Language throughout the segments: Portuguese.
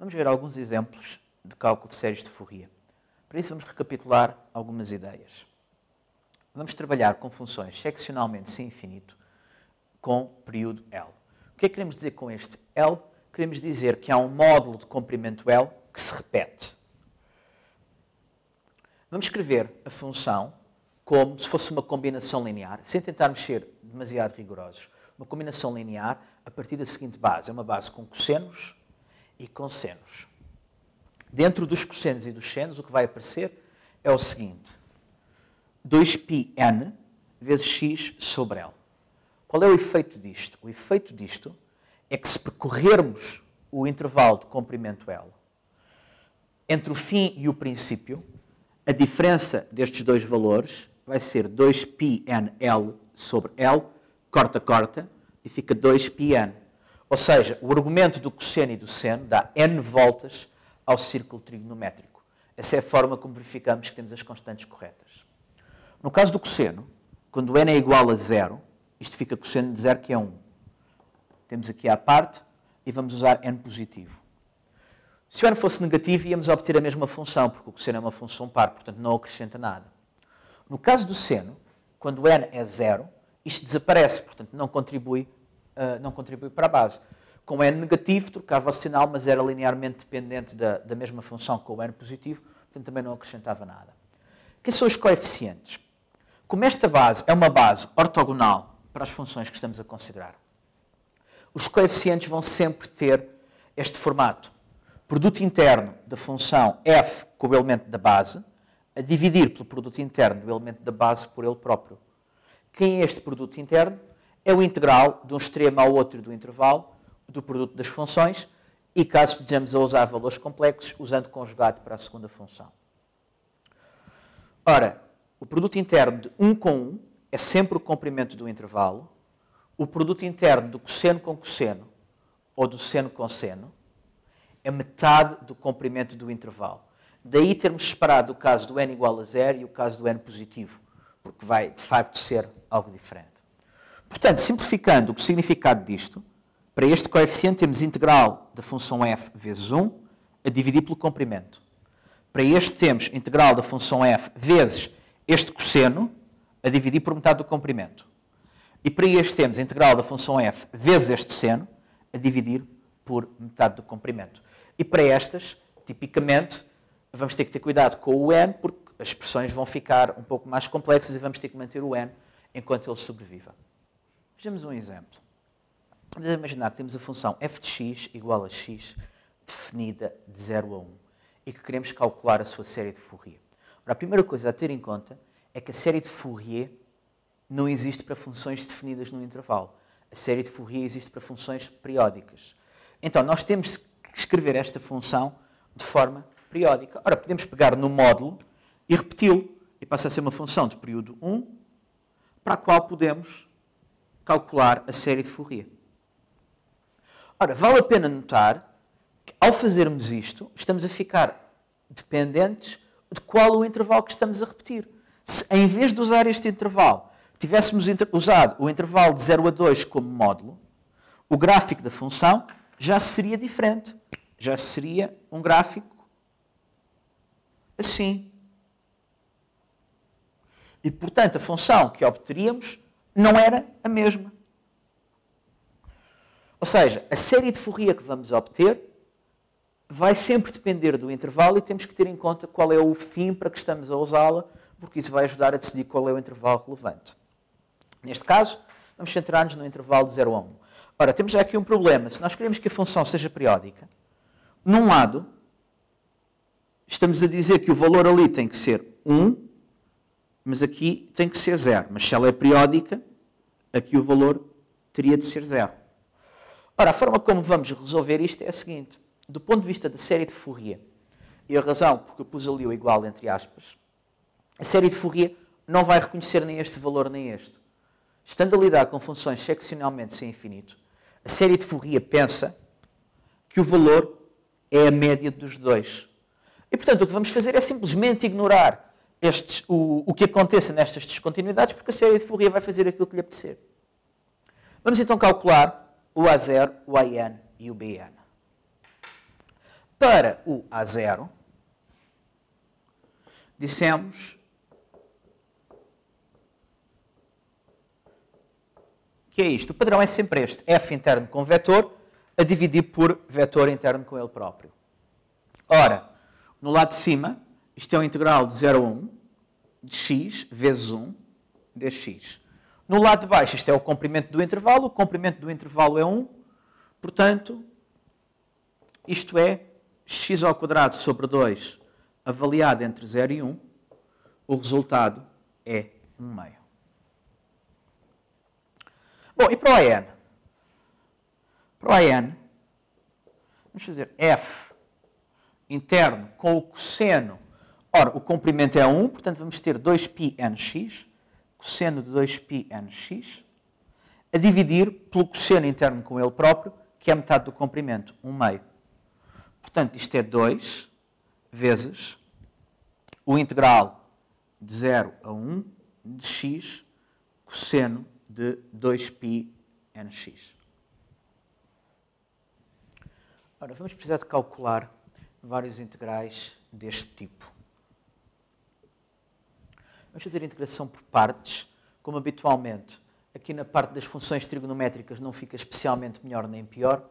Vamos ver alguns exemplos de cálculo de séries de Fourier. Para isso vamos recapitular algumas ideias. Vamos trabalhar com funções seccionalmente sem infinito com período L. O que é que queremos dizer com este L? Queremos dizer que há um módulo de comprimento L que se repete. Vamos escrever a função como se fosse uma combinação linear, sem tentarmos ser demasiado rigorosos. Uma combinação linear a partir da seguinte base. É uma base com cossenos e com senos. Dentro dos cossenos e dos senos, o que vai aparecer é o seguinte. 2πn vezes x sobre L. Qual é o efeito disto? O efeito disto é que se percorrermos o intervalo de comprimento L entre o fim e o princípio, a diferença destes dois valores vai ser 2πnL sobre L, corta, e fica 2πn. Ou seja, o argumento do cosseno e do seno dá n voltas ao círculo trigonométrico. Essa é a forma como verificamos que temos as constantes corretas. No caso do cosseno, quando n é igual a 0, isto fica cosseno de 0, que é 1. Temos aqui à parte e vamos usar n positivo. Se o n fosse negativo, íamos obter a mesma função, porque o cosseno é uma função par, portanto não acrescenta nada. No caso do seno, quando n é 0, isto desaparece, portanto não contribui para a base. Com n negativo, trocava o sinal, mas era linearmente dependente da mesma função com o n positivo, portanto também não acrescentava nada. Quem são os coeficientes? Como esta base é uma base ortogonal para as funções que estamos a considerar, os coeficientes vão sempre ter este formato. Produto interno da função f com o elemento da base, a dividir pelo produto interno do elemento da base por ele próprio. Quem é este produto interno? É o integral de um extremo ao outro do intervalo, do produto das funções, e caso estejamos a usar valores complexos, usando conjugado para a segunda função. Ora, o produto interno de 1 com 1 é sempre o comprimento do intervalo. O produto interno do cosseno com cosseno, ou do seno com seno, é metade do comprimento do intervalo. Daí termos separado o caso do n igual a 0 e o caso do n positivo, porque vai, de facto, ser algo diferente. Portanto, simplificando o significado disto, para este coeficiente temos integral da função f vezes 1 a dividir pelo comprimento. Para este temos integral da função f vezes este cosseno a dividir por metade do comprimento. E para este temos integral da função f vezes este seno a dividir por metade do comprimento. E para estas, tipicamente, vamos ter que ter cuidado com o n, porque as expressões vão ficar um pouco mais complexas e vamos ter que manter o n enquanto ele sobreviva. Vejamos um exemplo. Vamos imaginar que temos a função f de x igual a x definida de 0 a 1 e que queremos calcular a sua série de Fourier. Ora, a primeira coisa a ter em conta é que a série de Fourier não existe para funções definidas no intervalo. A série de Fourier existe para funções periódicas. Então, nós temos que escrever esta função de forma periódica. Ora, podemos pegar no módulo e repeti-lo. E passa a ser uma função de período 1, para a qual podemos calcular a série de Fourier. Ora, vale a pena notar que, ao fazermos isto, estamos a ficar dependentes de qual o intervalo que estamos a repetir. Se, em vez de usar este intervalo, tivéssemos usado o intervalo de 0 a 2 como módulo, o gráfico da função já seria diferente. Já seria um gráfico assim. E, portanto, a função que obteríamos não era a mesma. Ou seja, a série de Fourier que vamos obter vai sempre depender do intervalo e temos que ter em conta qual é o fim para que estamos a usá-la, porque isso vai ajudar a decidir qual é o intervalo relevante. Neste caso, vamos centrar-nos no intervalo de 0 a 1. Ora, temos já aqui um problema. Se nós queremos que a função seja periódica, num lado, estamos a dizer que o valor ali tem que ser 1, mas aqui tem que ser 0. Mas se ela é periódica, aqui o valor teria de ser 0. Ora, a forma como vamos resolver isto é a seguinte. Do ponto de vista da série de Fourier, e a razão porque eu pus ali o igual entre aspas, a série de Fourier não vai reconhecer nem este valor nem este. Estando a lidar com funções seccionalmente sem infinito, a série de Fourier pensa que o valor é a média dos dois. E, portanto, o que vamos fazer é simplesmente ignorar o que aconteça nestas descontinuidades, porque a série de Fourier vai fazer aquilo que lhe apetecer. Vamos então calcular o A0, o AN e o BN. Para o A0, dissemos que é isto. O padrão é sempre este. F interno com vetor a dividir por vetor interno com ele próprio. Ora, no lado de cima, isto é o integral de 0 a 1 de x vezes 1 dx. No lado de baixo, isto é o comprimento do intervalo. O comprimento do intervalo é 1. Portanto, isto é x ao quadrado sobre 2 avaliado entre 0 e 1. O resultado é 1 meio. Bom, e para o AN? Para o AN, vamos fazer f interno com o cosseno. Ora, o comprimento é 1, portanto vamos ter 2πnx, cosseno de 2πnx, a dividir pelo cosseno interno com ele próprio, que é metade do comprimento, 1 meio. Portanto, isto é 2 vezes o integral de 0 a 1 de x cosseno de 2πnx. Ora, vamos precisar de calcular vários integrais deste tipo. Vamos fazer a integração por partes, como habitualmente. Aqui na parte das funções trigonométricas não fica especialmente melhor nem pior,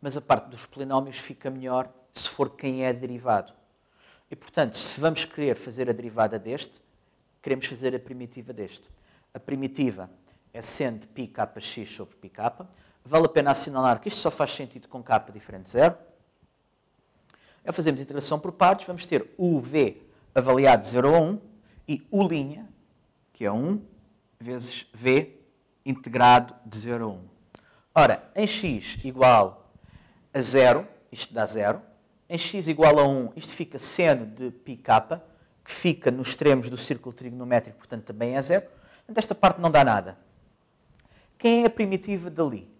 mas a parte dos polinómios fica melhor se for quem é derivado. E, portanto, se vamos querer fazer a derivada deste, queremos fazer a primitiva deste. A primitiva é seno de πkx sobre πk. Vale a pena assinalar que isto só faz sentido com k diferente de 0. Ao fazermos a integração por partes, vamos ter o v avaliado de 0 a 1 e u', que é 1, vezes v integrado de 0 a 1. Ora, em x igual a 0, isto dá 0. Em x igual a 1, isto fica seno de πk, que fica nos extremos do círculo trigonométrico, portanto também é 0. Portanto, esta parte não dá nada. Quem é a primitiva dali?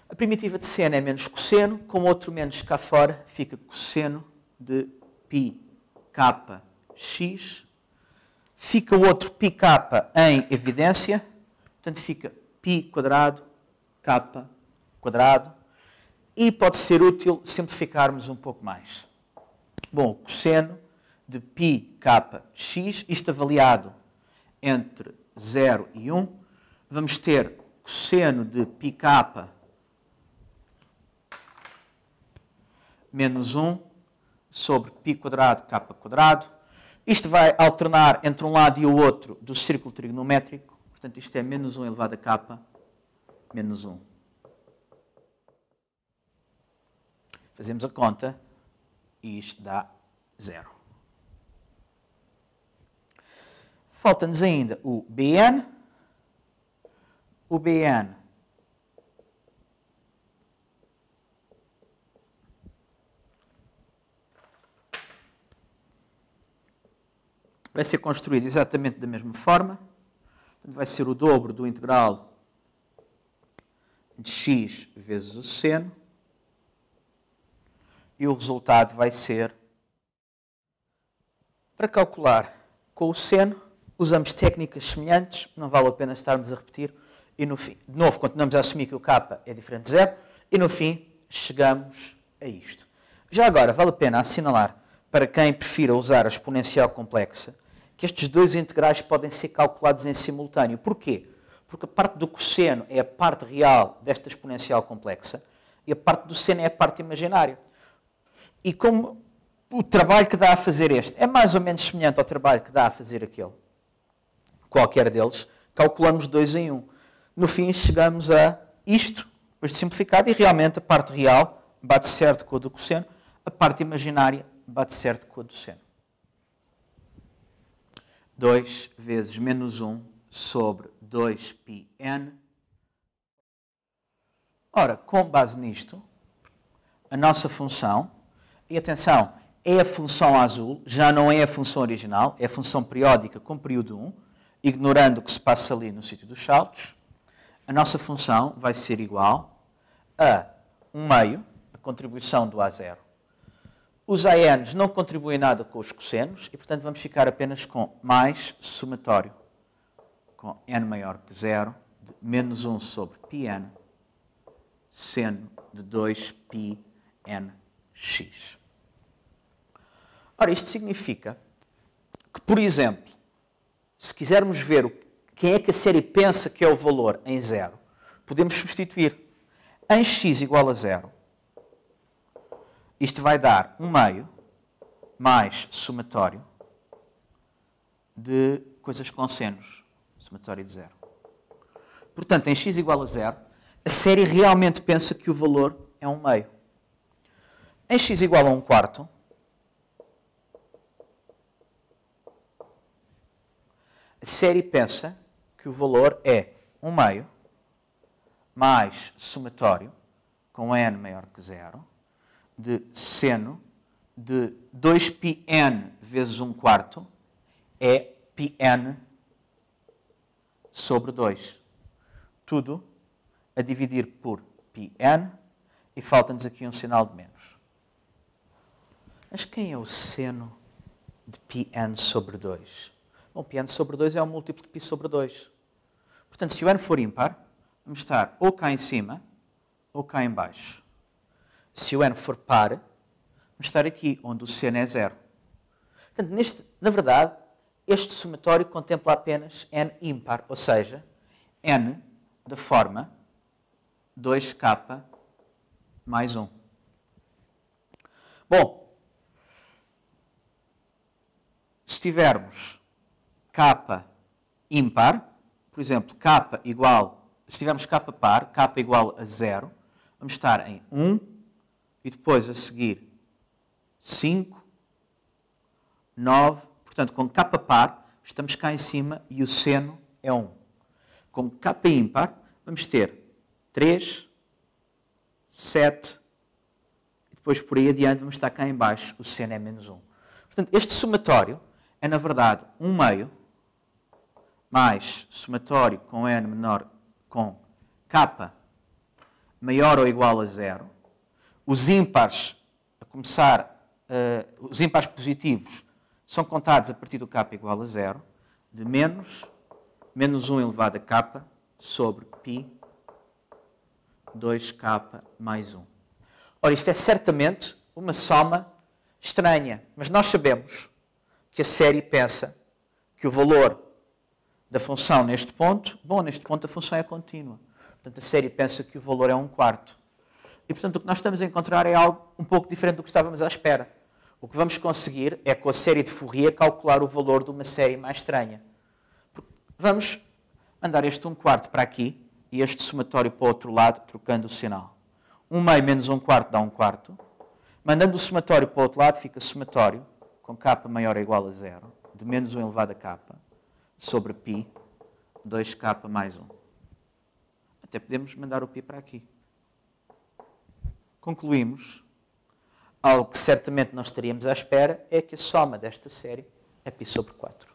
A primitiva de seno é menos cosseno, com outro menos cá fora, fica cosseno de πkx. Fica o outro πk em evidência, portanto fica π quadrado, k quadrado. E pode ser útil simplificarmos um pouco mais. Bom, cosseno de πkx, isto avaliado entre 0 e 1, vamos ter cosseno de πk menos 1 sobre π quadrado, k quadrado. Isto vai alternar entre um lado e o outro do círculo trigonométrico. Portanto, isto é menos 1 elevado a k menos 1. Fazemos a conta e isto dá 0. Falta-nos ainda o BN. O BN vai ser construído exatamente da mesma forma. Portanto, vai ser o dobro do integral de x vezes o seno. E o resultado vai ser, para calcular com o seno, usamos técnicas semelhantes, não vale a pena estarmos a repetir, e no fim, de novo, continuamos a assumir que o k é diferente de 0, e no fim chegamos a isto. Já agora, vale a pena assinalar, para quem prefira usar a exponencial complexa, que estes dois integrais podem ser calculados em simultâneo. Porquê? Porque a parte do cosseno é a parte real desta exponencial complexa, e a parte do seno é a parte imaginária. E como o trabalho que dá a fazer este é mais ou menos semelhante ao trabalho que dá a fazer aquele, qualquer deles, calculamos 2 em 1. No fim, chegamos a isto, depois de simplificado, e realmente a parte real bate certo com a do cosseno, a parte imaginária bate certo com a do seno. 2 vezes menos 1 sobre 2πn. Ora, com base nisto, a nossa função, e atenção, é a função azul, já não é a função original, é a função periódica com período 1, ignorando o que se passa ali no sítio dos saltos. A nossa função vai ser igual a 1 meio, a contribuição do A0. Os ANs não contribuem nada com os cossenos e, portanto, vamos ficar apenas com mais somatório, com n maior que 0, de menos 1 sobre πn, seno de 2πnx. Ora, isto significa que, por exemplo, se quisermos ver quem é que a série pensa que é o valor em 0, podemos substituir em x igual a 0. Isto vai dar 1 meio mais somatório de coisas com senos. Somatório de 0. Portanto, em x igual a 0, a série realmente pensa que o valor é 1 meio. Em x igual a 1 quarto, a série pensa que o valor é 1 meio mais somatório, com n maior que 0, de seno de 2πn vezes 1 quarto é πn sobre 2. Tudo a dividir por πn e falta-nos aqui um sinal de menos. Mas quem é o seno de πn sobre 2? Bom, πn sobre 2 é um múltiplo de π sobre 2. Portanto, se o n for ímpar, vamos estar ou cá em cima ou cá em baixo. Se o n for par, vamos estar aqui, onde o seno é 0. Portanto, na verdade, este somatório contempla apenas n ímpar, ou seja, n da forma 2k mais 1. Bom, se tivermos k ímpar, por exemplo, se tivermos k par, k igual a 0, vamos estar em 1 e depois a seguir 5, 9. Portanto, com k par, estamos cá em cima e o seno é 1. Com k ímpar, vamos ter 3, 7, e depois por aí adiante vamos estar cá em baixo, o seno é menos 1. Portanto, este somatório é, na verdade, 1 meio mais somatório com n menor com k maior ou igual a 0. Os ímpares, os ímpares positivos são contados a partir do k igual a 0, de menos 1 elevado a k sobre π 2k mais 1. Ora, isto é certamente uma soma estranha, mas nós sabemos que a série pensa que o valor da função neste ponto a função é contínua. Portanto, a série pensa que o valor é 1 quarto. E, portanto, o que nós estamos a encontrar é algo um pouco diferente do que estávamos à espera. O que vamos conseguir é, com a série de Fourier, calcular o valor de uma série mais estranha. Vamos mandar este 1 quarto para aqui e este somatório para o outro lado, trocando o sinal. 1 meio menos 1 quarto dá 1 quarto. Mandando o somatório para o outro lado, fica somatório, com k maior ou igual a 0, de menos 1 elevado a k, sobre π, 2k mais 1. Até podemos mandar o π para aqui. Concluímos. Algo que certamente não estaríamos à espera é que a soma desta série é π sobre 4.